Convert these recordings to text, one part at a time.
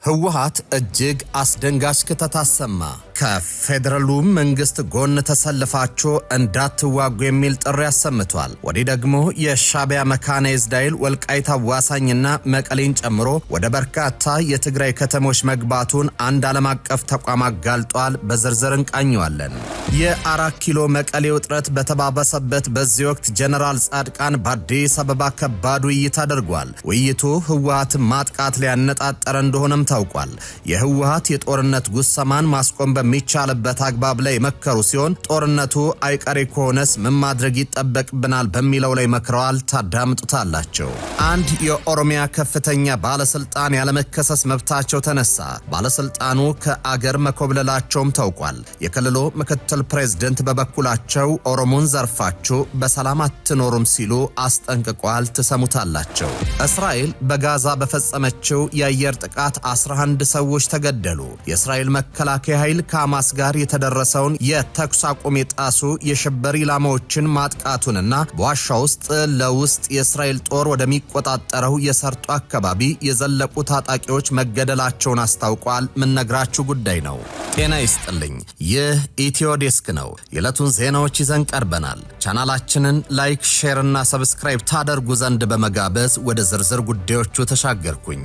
ህወሓት እጅግ አስደንጋጭ ክስተት አሰማ። ከፌደራሉ መንግስት ጎን ተሰልፋችሁ እንዳትዋጉ የሚል ጥሪ አሰምቷል። ወዲህ ደግሞ የሻዕቢያ መካናይዝድ ኃይል ወልቃይት አዋሳኝና መቀሌን ጨምሮ ወደ በርካታ የትግራይ ከተሞች መግባቱን አንድ ዓለም አቀፍ ተቋም አጋልጧል። በዝርዝር እንቃኘዋለን። የ4 ኪሎ መቀሌ ውጥረት በተባባሰበት በዚህ ወቅት ጀነራል ጻድቃን በአዲስ አበባ ከባድ ውይይት አድርጓል። ውይይቱ ህወሓትን ማጥቃት ላይ ያነጣጠረ እንደሆነም ታውቋል። የህወሓት የጦርነት ጉሰማን ማስቆም በሚቻልበት አግባብ ላይ መከሩ ሲሆን ጦርነቱ አይቀሬ ከሆነስ ምን ማድረግ ይጠበቅብናል በሚለው ላይ መክረዋል። ታዳምጡታላችሁ። አንድ የኦሮሚያ ከፍተኛ ባለስልጣን ያለመከሰስ መብታቸው ተነሳ። ባለስልጣኑ ከአገር መኮብለላቸውም ታውቋል። የክልሉ ምክትል ፕሬዝዳንት በበኩላቸው ኦሮሞን ዘርፋችሁ በሰላም አትኖሩም ሲሉ አስጠንቅቋል። ትሰሙታላችሁ። እስራኤል በጋዛ በፈጸመችው የአየር ጥቃት 11 ሰዎች ተገደሉ። የእስራኤል መከላከያ ኃይል ከሐማስ ጋር የተደረሰውን የተኩስ አቁም የጣሱ የሽብር ኢላማዎችን ማጥቃቱንና በዋሻ ውስጥ ለውስጥ የእስራኤል ጦር ወደሚቆጣጠረው የሰርጡ አካባቢ የዘለቁ ታጣቂዎች መገደላቸውን አስታውቋል። ምንነግራችሁ ጉዳይ ነው። ጤና ይስጥልኝ። ይህ ኢትዮ ዴስክ ነው። የዕለቱን ዜናዎች ይዘን ቀርበናል። ቻናላችንን ላይክ፣ ሼር እና ሰብስክራይብ ታደርጉ ዘንድ በመጋበዝ ወደ ዝርዝር ጉዳዮቹ ተሻገርኩኝ።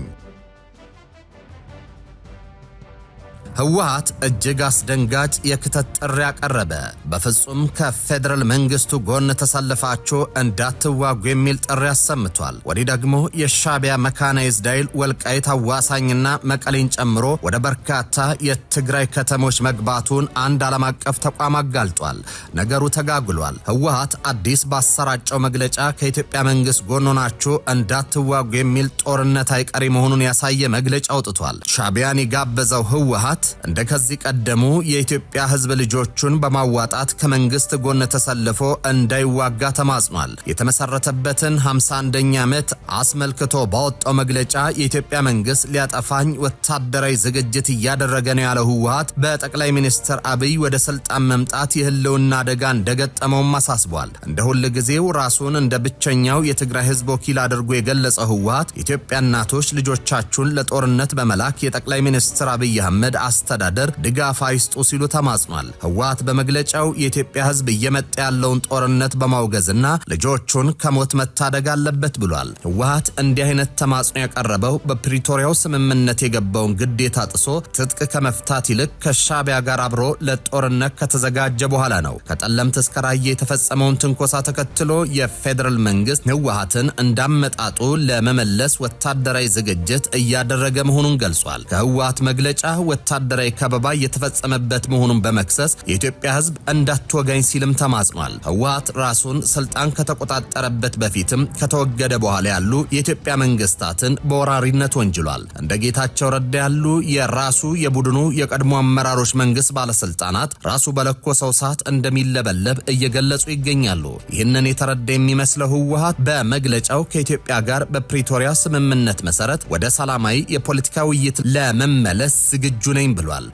ህወሓት እጅግ አስደንጋጭ የክተት ጥሪ ያቀረበ። በፍጹም ከፌደራል መንግስቱ ጎን ተሰልፋችሁ እንዳትዋጉ የሚል ጥሪ አሰምቷል። ወዲህ ደግሞ የሻዕቢያ መካናይዝድ ኃይል ወልቃይት አዋሳኝና መቀሌን ጨምሮ ወደ በርካታ የትግራይ ከተሞች መግባቱን አንድ ዓለም አቀፍ ተቋም አጋልጧል። ነገሩ ተጋግሏል። ህወሓት አዲስ ባሰራጨው መግለጫ ከኢትዮጵያ መንግስት ጎን ሆናችሁ እንዳትዋጉ የሚል ጦርነት አይቀሬ መሆኑን ያሳየ መግለጫ አውጥቷል። ሻዕቢያን የጋበዘው ህወሓት እንደ ከዚህ ቀደሙ የኢትዮጵያ ህዝብ ልጆቹን በማዋጣት ከመንግስት ጎን ተሰልፎ እንዳይዋጋ ተማጽኗል። የተመሰረተበትን 51ኛ ዓመት አስመልክቶ ባወጣው መግለጫ የኢትዮጵያ መንግስት ሊያጠፋኝ ወታደራዊ ዝግጅት እያደረገ ነው ያለው ህወሓት በጠቅላይ ሚኒስትር አብይ ወደ ስልጣን መምጣት የህልውና አደጋ እንደገጠመውም አሳስቧል። እንደ ሁል ጊዜው ራሱን እንደ ብቸኛው የትግራይ ህዝብ ወኪል አድርጎ የገለጸው ህወሓት የኢትዮጵያ እናቶች ልጆቻችሁን ለጦርነት በመላክ የጠቅላይ ሚኒስትር አብይ አህመድ አስተዳደር ድጋፍ አይስጡ ሲሉ ተማጽኗል። ህወሓት በመግለጫው የኢትዮጵያ ህዝብ እየመጣ ያለውን ጦርነት በማውገዝና ልጆቹን ከሞት መታደግ አለበት ብሏል። ህወሓት እንዲህ አይነት ተማጽኖ ያቀረበው በፕሪቶሪያው ስምምነት የገባውን ግዴታ ጥሶ ትጥቅ ከመፍታት ይልቅ ከሻዕቢያ ጋር አብሮ ለጦርነት ከተዘጋጀ በኋላ ነው። ከጠለምት እስከ ራያ የተፈጸመውን ትንኮሳ ተከትሎ የፌደራል መንግስት ህወሓትን እንዳመጣጡ ለመመለስ ወታደራዊ ዝግጅት እያደረገ መሆኑን ገልጿል። ከህወሓት መግለጫ ወታደራዊ ከበባ የተፈጸመበት መሆኑን በመክሰስ የኢትዮጵያ ህዝብ እንዳትወጋኝ ሲልም ተማጽኗል። ህወሓት ራሱን ስልጣን ከተቆጣጠረበት በፊትም ከተወገደ በኋላ ያሉ የኢትዮጵያ መንግስታትን በወራሪነት ወንጅሏል። እንደ ጌታቸው ረዳ ያሉ የራሱ የቡድኑ የቀድሞ አመራሮች መንግስት ባለስልጣናት ራሱ በለኮሰው ሰዓት እንደሚለበለብ እየገለጹ ይገኛሉ። ይህንን የተረዳ የሚመስለው ህወሓት በመግለጫው ከኢትዮጵያ ጋር በፕሪቶሪያ ስምምነት መሰረት ወደ ሰላማዊ የፖለቲካ ውይይት ለመመለስ ዝግጁ ነኝ ብሏል።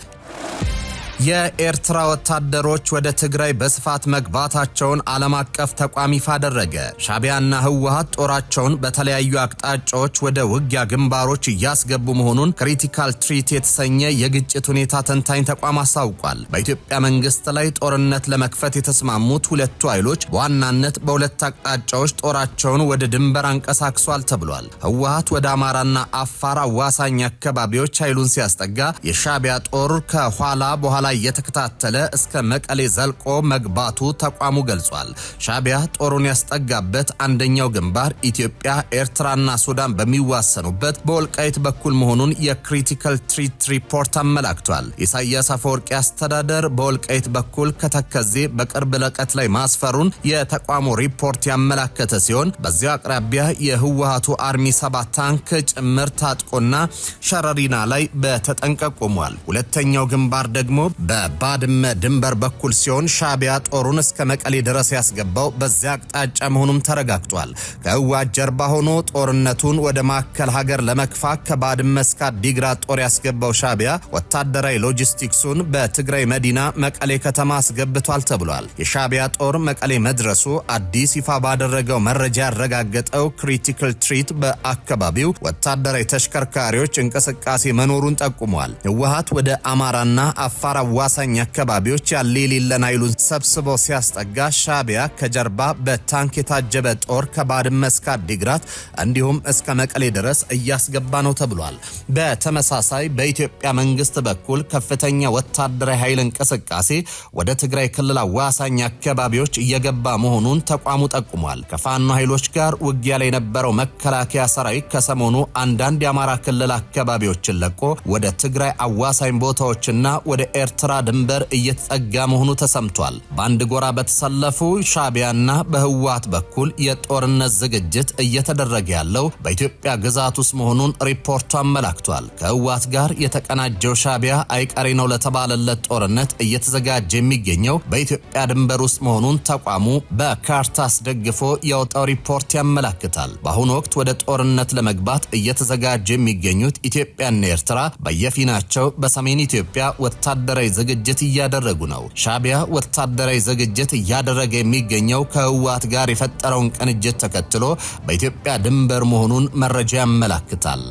የኤርትራ ወታደሮች ወደ ትግራይ በስፋት መግባታቸውን ዓለም አቀፍ ተቋም ይፋ አደረገ። ሻዕቢያና ህወሓት ጦራቸውን በተለያዩ አቅጣጫዎች ወደ ውጊያ ግንባሮች እያስገቡ መሆኑን ክሪቲካል ትሪት የተሰኘ የግጭት ሁኔታ ተንታኝ ተቋም አሳውቋል። በኢትዮጵያ መንግስት ላይ ጦርነት ለመክፈት የተስማሙት ሁለቱ ኃይሎች በዋናነት በሁለት አቅጣጫዎች ጦራቸውን ወደ ድንበር አንቀሳቅሷል ተብሏል። ህወሓት ወደ አማራና አፋር አዋሳኝ አካባቢዎች ኃይሉን ሲያስጠጋ የሻዕቢያ ጦር ከኋላ በኋላ እየተከታተለ እስከ መቀሌ ዘልቆ መግባቱ ተቋሙ ገልጿል። ሻዕቢያ ጦሩን ያስጠጋበት አንደኛው ግንባር ኢትዮጵያ፣ ኤርትራና ሱዳን በሚዋሰኑበት በወልቃይት በኩል መሆኑን የክሪቲካል ትሪት ሪፖርት አመላክቷል። ኢሳያስ አፈወርቂ አስተዳደር በወልቃይት በኩል ከተከዜ በቅርብ ርቀት ላይ ማስፈሩን የተቋሙ ሪፖርት ያመላከተ ሲሆን በዚያ አቅራቢያ የህወሓቱ አርሚ 7 ታንክ ጭምር ታጥቆና ሸረሪና ላይ በተጠንቀቅ ቆሟል። ሁለተኛው ግንባር ደግሞ በባድመ ድንበር በኩል ሲሆን ሻቢያ ጦሩን እስከ መቀሌ ድረስ ያስገባው በዚያ አቅጣጫ መሆኑም ተረጋግጧል። ከህወሓት ጀርባ ሆኖ ጦርነቱን ወደ ማዕከል ሀገር ለመክፋት ከባድመ እስከ አዲግራት ጦር ያስገባው ሻቢያ ወታደራዊ ሎጂስቲክሱን በትግራይ መዲና መቀሌ ከተማ አስገብቷል ተብሏል። የሻቢያ ጦር መቀሌ መድረሱ አዲስ ይፋ ባደረገው መረጃ ያረጋገጠው ክሪቲካል ትሪት በአካባቢው ወታደራዊ ተሽከርካሪዎች እንቅስቃሴ መኖሩን ጠቁሟል። ህወሓት ወደ አማራና አፋር አዋሳኝ አካባቢዎች ያለ የሌለን ኃይሉን ሰብስበው ሲያስጠጋ ሻቢያ ከጀርባ በታንክ የታጀበ ጦር ከባድመ እስከ አዲግራት እንዲሁም እስከ መቀሌ ድረስ እያስገባ ነው ተብሏል። በተመሳሳይ በኢትዮጵያ መንግስት በኩል ከፍተኛ ወታደራዊ ኃይል እንቅስቃሴ ወደ ትግራይ ክልል አዋሳኝ አካባቢዎች እየገባ መሆኑን ተቋሙ ጠቁሟል። ከፋኖ ኃይሎች ጋር ውጊያ ላይ የነበረው መከላከያ ሰራዊት ከሰሞኑ አንዳንድ የአማራ ክልል አካባቢዎችን ለቆ ወደ ትግራይ አዋሳኝ ቦታዎችና ወደ ኤርትራ ድንበር እየተጠጋ መሆኑ ተሰምቷል። በአንድ ጎራ በተሰለፉ ሻቢያና በህወሓት በኩል የጦርነት ዝግጅት እየተደረገ ያለው በኢትዮጵያ ግዛት ውስጥ መሆኑን ሪፖርቱ አመላክቷል። ከህወሓት ጋር የተቀናጀው ሻቢያ አይቀሬ ነው ለተባለለት ጦርነት እየተዘጋጀ የሚገኘው በኢትዮጵያ ድንበር ውስጥ መሆኑን ተቋሙ በካርታ አስደግፎ ያወጣው ሪፖርት ያመላክታል። በአሁኑ ወቅት ወደ ጦርነት ለመግባት እየተዘጋጀ የሚገኙት ኢትዮጵያና ኤርትራ በየፊናቸው በሰሜን ኢትዮጵያ ወታደራዊ ዝግጅት እያደረጉ ነው። ሻቢያ ወታደራዊ ዝግጅት እያደረገ የሚገኘው ከህወሓት ጋር የፈጠረውን ቅንጅት ተከትሎ በኢትዮጵያ ድንበር መሆኑን መረጃ ያመላክታል።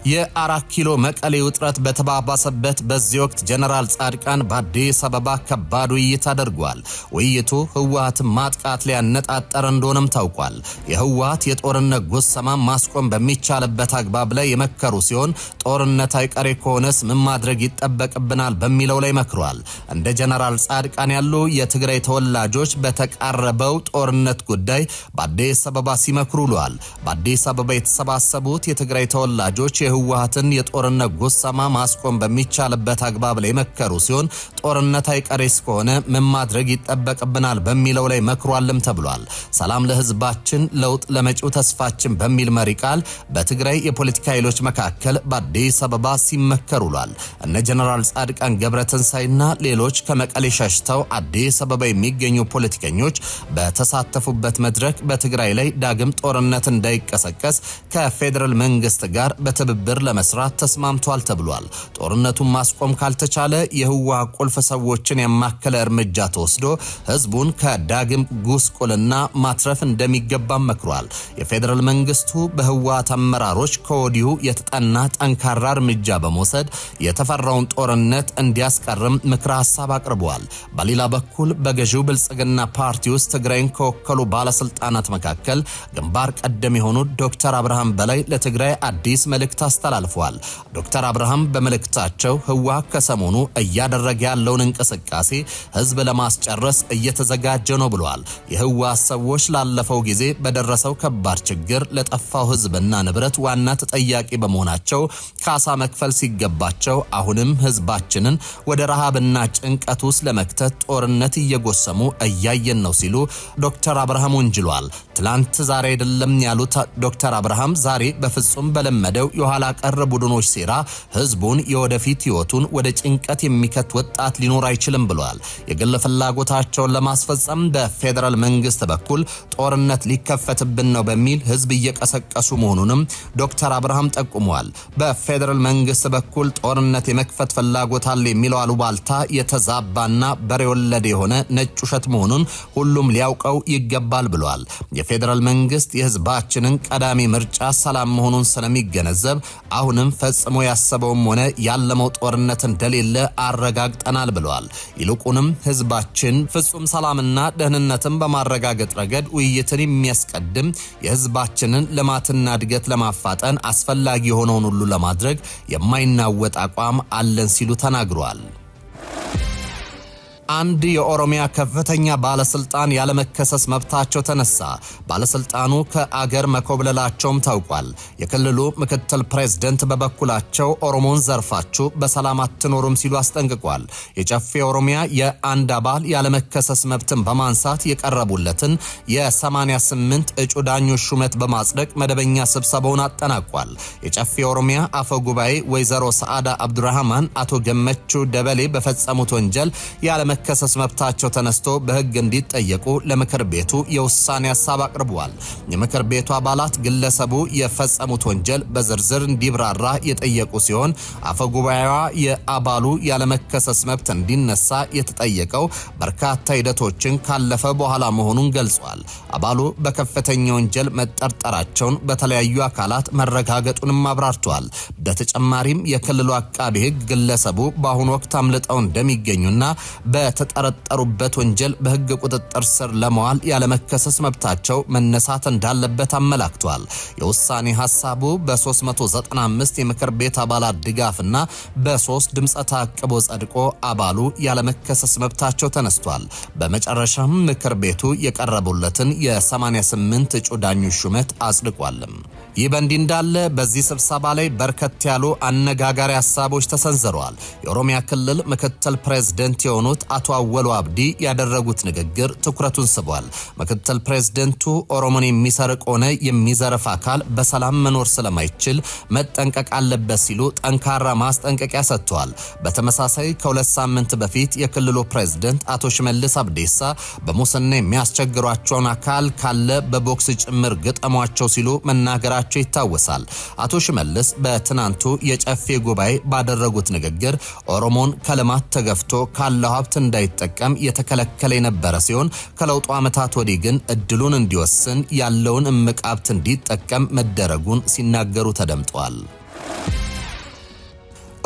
የ4 ኪሎ መቀሌ ውጥረት በተባባሰበት በዚህ ወቅት ጀነራል ጻድቃን በአዲስ አበባ ከባድ ውይይት አድርጓል። ውይይቱ ህወሓትን ማጥቃት ላይ ያነጣጠረ እንደሆነም ታውቋል። የህወሓት የጦርነት ጉሰማ ማስቆም በሚቻልበት አግባብ ላይ የመከሩ ሲሆን ጦርነት አይቀሬ ከሆነስ ምን ማድረግ ይጠበቅብናል በሚለው ላይ መክሯል። እንደ ጀነራል ጻድቃን ያሉ የትግራይ ተወላጆች በተቃረበው ጦርነት ጉዳይ በአዲስ አበባ ሲመክሩ ውለዋል። በአዲስ አበባ የተሰባሰቡት የትግራይ ተወላጆች ህወሓትን የጦርነት ጉሰማ ማስቆም በሚቻልበት አግባብ ላይ መከሩ ሲሆን ጦርነት አይቀሬስ ከሆነ ምን ማድረግ ይጠበቅብናል በሚለው ላይ መክሯልም ተብሏል። ሰላም ለህዝባችን ለውጥ ለመጪው ተስፋችን በሚል መሪ ቃል በትግራይ የፖለቲካ ኃይሎች መካከል በአዲስ አበባ ሲመከር ውሏል። እነ ጀነራል ጻድቃን ገብረትንሳይና ሌሎች ከመቀሌ ሸሽተው አዲስ አበባ የሚገኙ ፖለቲከኞች በተሳተፉበት መድረክ በትግራይ ላይ ዳግም ጦርነት እንዳይቀሰቀስ ከፌደራል መንግስት ጋር በትብብር ለመስራት ተስማምቷል ተብሏል። ጦርነቱን ማስቆም ካልተቻለ የህወሓት ቁልፍ ሰዎችን ያማከለ እርምጃ ተወስዶ ህዝቡን ከዳግም ጉስቁልና ማትረፍ እንደሚገባ መክሯል። የፌደራል መንግስቱ በህወሓት አመራሮች ከወዲሁ የተጠና ጠንካራ እርምጃ በመውሰድ የተፈራውን ጦርነት እንዲያስቀርም ምክረ ሐሳብ አቅርበዋል። በሌላ በኩል በገዢው ብልጽግና ፓርቲ ውስጥ ትግራይን ከወከሉ ባለስልጣናት መካከል ግንባር ቀደም የሆኑት ዶክተር አብርሃም በላይ ለትግራይ አዲስ መልእክት አስተላልፈዋል። ዶክተር አብርሃም በመልእክታቸው ህወሓት ከሰሞኑ እያደረገ ያለውን እንቅስቃሴ ህዝብ ለማስጨረስ እየተዘጋጀ ነው ብለዋል። የህወሓት ሰዎች ላለፈው ጊዜ በደረሰው ከባድ ችግር ለጠፋው ህዝብና ንብረት ዋና ተጠያቂ በመሆናቸው ካሳ መክፈል ሲገባቸው አሁንም ህዝባችንን ወደ ረሃብና ጭንቀት ውስጥ ለመክተት ጦርነት እየጎሰሙ እያየን ነው ሲሉ ዶክተር አብርሃም ወንጅሏል። ትላንት ዛሬ አይደለም ያሉት ዶክተር አብርሃም ዛሬ በፍጹም በለመደው የኋላ ቀር ቡድኖች ሴራ ህዝቡን የወደፊት ህይወቱን ወደ ጭንቀት የሚከት ወጣት ሊኖር አይችልም ብለዋል። የግል ፍላጎታቸውን ለማስፈጸም በፌደራል መንግስት በኩል ጦርነት ሊከፈትብን ነው በሚል ህዝብ እየቀሰቀሱ መሆኑንም ዶክተር አብርሃም ጠቁመዋል። በፌደራል መንግስት በኩል ጦርነት የመክፈት ፍላጎት አለ የሚለው አሉባልታ የተዛባና በሬ ወለደ የሆነ ነጭ ውሸት መሆኑን ሁሉም ሊያውቀው ይገባል ብለዋል። የፌደራል መንግስት የህዝባችንን ቀዳሚ ምርጫ ሰላም መሆኑን ስለሚገነዘብ አሁንም ፈጽሞ ያሰበውም ሆነ ያለመው ጦርነት እንደሌለ አረጋግጠናል ብለዋል። ይልቁንም ህዝባችን ፍጹም ሰላምና ደህንነትን በማረጋገጥ ረገድ ውይይትን የሚያስቀድም የህዝባችንን ልማትና እድገት ለማፋጠን አስፈላጊ የሆነውን ሁሉ ለማድረግ የማይናወጥ አቋም አለን ሲሉ ተናግረዋል። አንድ የኦሮሚያ ከፍተኛ ባለስልጣን ያለመከሰስ መብታቸው ተነሳ። ባለስልጣኑ ከአገር መኮብለላቸውም ታውቋል። የክልሉ ምክትል ፕሬዝደንት በበኩላቸው ኦሮሞን ዘርፋችሁ በሰላም አትኖሩም ሲሉ አስጠንቅቋል። የጨፌ ኦሮሚያ የአንድ አባል ያለመከሰስ መብትን በማንሳት የቀረቡለትን የ88 እጩ ዳኞች ሹመት በማጽደቅ መደበኛ ስብሰባውን አጠናቋል። የጨፌ ኦሮሚያ አፈ ጉባኤ ወይዘሮ ሰዓዳ አብዱራህማን አቶ ገመቹ ደበሌ በፈጸሙት ወንጀል ያለመከሰስ መብታቸው ተነስቶ በሕግ እንዲጠየቁ ለምክር ቤቱ የውሳኔ ሐሳብ አቅርበዋል። የምክር ቤቱ አባላት ግለሰቡ የፈጸሙት ወንጀል በዝርዝር እንዲብራራ የጠየቁ ሲሆን አፈ ጉባኤዋ የአባሉ ያለመከሰስ መብት እንዲነሳ የተጠየቀው በርካታ ሂደቶችን ካለፈ በኋላ መሆኑን ገልጿል። አባሉ በከፍተኛ ወንጀል መጠርጠራቸውን በተለያዩ አካላት መረጋገጡንም አብራርተዋል። በተጨማሪም የክልሉ አቃቤ ሕግ ግለሰቡ በአሁኑ ወቅት አምልጠው እንደሚገኙና በተጠረጠሩበት ወንጀል በሕግ ቁጥጥር ስር ለመዋል ያለመከሰስ መብታቸው መነሳት እንዳለበት አመላክቷል። የውሳኔ ሐሳቡ በ395 የምክር ቤት አባላት ድጋፍና በ3 ድምፀ ተአቅቦ ጸድቆ አባሉ ያለመከሰስ መብታቸው ተነስቷል። በመጨረሻም ምክር ቤቱ የቀረቡለትን የ88 እጩ ዳኞች ሹመት አጽድቋል። ይህ በእንዲህ እንዳለ በዚህ ስብሰባ ላይ በርከት ያሉ አነጋጋሪ ሐሳቦች ተሰንዝረዋል። የኦሮሚያ ክልል ምክትል ፕሬዝደንት የሆኑት አቶ አወሉ አብዲ ያደረጉት ንግግር ትኩረቱን ስቧል። ምክትል ፕሬዝደንቱ ኦሮሞን የሚሰርቅ ሆነ የሚዘርፍ አካል በሰላም መኖር ስለማይችል መጠንቀቅ አለበት ሲሉ ጠንካራ ማስጠንቀቂያ ሰጥተዋል። በተመሳሳይ ከሁለት ሳምንት በፊት የክልሉ ፕሬዝደንት አቶ ሽመልስ አብዲሳ በሙስና የሚያስቸግሯቸውን አካል ካለ በቦክስ ጭምር ግጠሟቸው ሲሉ መናገራቸው ይታወሳል። አቶ ሽመልስ በትናንቱ የጨፌ ጉባኤ ባደረጉት ንግግር ኦሮሞን ከልማት ተገፍቶ ካለው ሀብት እንዳይጠቀም የተከለከለ የነበረ ሲሆን ከለውጡ ዓመታት ወዲህ ግን እድሉን እንዲወስን ያለውን እምቅ ሀብት እንዲጠቀም መደረጉን ሲናገሩ ተደምጠዋል።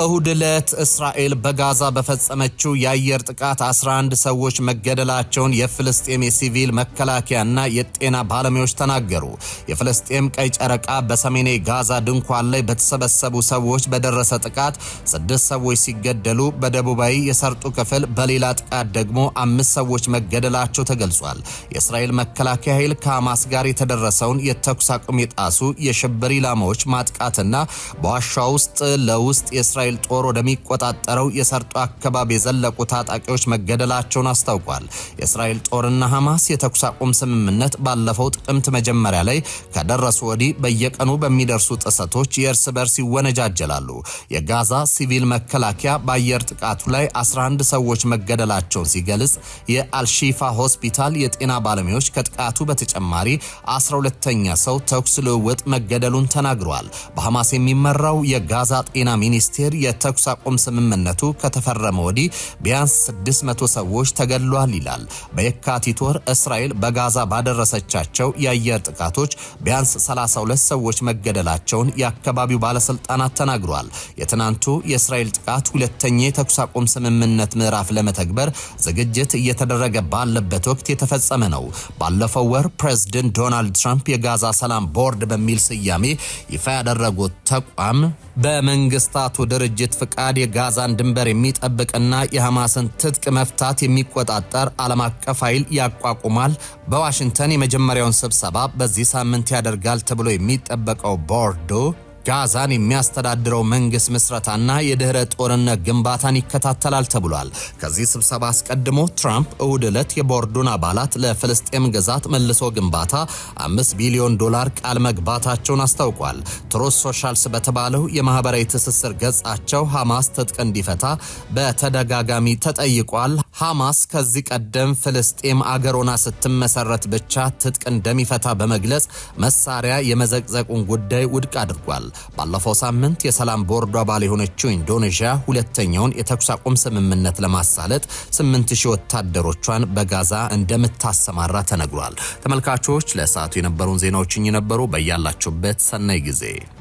እሁድ ዕለት እስራኤል በጋዛ በፈጸመችው የአየር ጥቃት 11 ሰዎች መገደላቸውን የፍልስጤም የሲቪል መከላከያና የጤና ባለሙያዎች ተናገሩ። የፍልስጤም ቀይ ጨረቃ በሰሜን ጋዛ ድንኳን ላይ በተሰበሰቡ ሰዎች በደረሰ ጥቃት 6 ሰዎች ሲገደሉ በደቡባዊ የሰርጡ ክፍል በሌላ ጥቃት ደግሞ 5 ሰዎች መገደላቸው ተገልጿል። የእስራኤል መከላከያ ኃይል ከሐማስ ጋር የተደረሰውን የተኩስ አቁም የጣሱ የሽብር ኢላማዎች ማጥቃትና በዋሻ ውስጥ ለውስጥ የእስራኤል ጦር ወደሚቆጣጠረው የሰርጡ አካባቢ የዘለቁ ታጣቂዎች መገደላቸውን አስታውቋል። የእስራኤል ጦርና ሐማስ የተኩስ አቁም ስምምነት ባለፈው ጥቅምት መጀመሪያ ላይ ከደረሱ ወዲህ በየቀኑ በሚደርሱ ጥሰቶች የእርስ በርስ ይወነጃጀላሉ። የጋዛ ሲቪል መከላከያ በአየር ጥቃቱ ላይ 11 ሰዎች መገደላቸውን ሲገልጽ የአልሺፋ ሆስፒታል የጤና ባለሙያዎች ከጥቃቱ በተጨማሪ 12ኛ ሰው ተኩስ ልውውጥ መገደሉን ተናግረዋል። በሐማስ የሚመራው የጋዛ ጤና ሚኒስቴር የተኩስ አቁም ስምምነቱ ከተፈረመ ወዲህ ቢያንስ 600 ሰዎች ተገድለዋል ይላል። በየካቲት ወር እስራኤል በጋዛ ባደረሰቻቸው የአየር ጥቃቶች ቢያንስ 32 ሰዎች መገደላቸውን የአካባቢው ባለስልጣናት ተናግረዋል። የትናንቱ የእስራኤል ጥቃት ሁለተኛ የተኩስ አቁም ስምምነት ምዕራፍ ለመተግበር ዝግጅት እየተደረገ ባለበት ወቅት የተፈጸመ ነው። ባለፈው ወር ፕሬዝዳንት ዶናልድ ትራምፕ የጋዛ ሰላም ቦርድ በሚል ስያሜ ይፋ ያደረጉት ተቋም በመንግስታቱ ድርጅት ፍቃድ የጋዛን ድንበር የሚጠብቅና የሐማስን ትጥቅ መፍታት የሚቆጣጠር ዓለም አቀፍ ኃይል ያቋቁማል። በዋሽንግተን የመጀመሪያውን ስብሰባ በዚህ ሳምንት ያደርጋል ተብሎ የሚጠበቀው ቦርዱ ጋዛን የሚያስተዳድረው መንግስት ምስረታና የድህረ ጦርነት ግንባታን ይከታተላል ተብሏል። ከዚህ ስብሰባ አስቀድሞ ትራምፕ እሁድ ዕለት የቦርዱን አባላት ለፍልስጤም ግዛት መልሶ ግንባታ $5 ቢሊዮን ቃል መግባታቸውን አስታውቋል። ትሩዝ ሶሻልስ በተባለው የማህበራዊ ትስስር ገጻቸው ሐማስ ትጥቅ እንዲፈታ በተደጋጋሚ ተጠይቋል። ሐማስ ከዚህ ቀደም ፍልስጤም አገሮና ስትመሰረት ብቻ ትጥቅ እንደሚፈታ በመግለጽ መሳሪያ የመዘቅዘቁን ጉዳይ ውድቅ አድርጓል። ባለፈው ሳምንት የሰላም ቦርዱ አባል የሆነችው ኢንዶኔዥያ ሁለተኛውን የተኩስ አቁም ስምምነት ለማሳለጥ 8000 ወታደሮቿን በጋዛ እንደምታሰማራ ተነግሯል። ተመልካቾች ለሰዓቱ የነበሩን ዜናዎች እኚህ ነበሩ። በያላችሁበት ሰናይ ጊዜ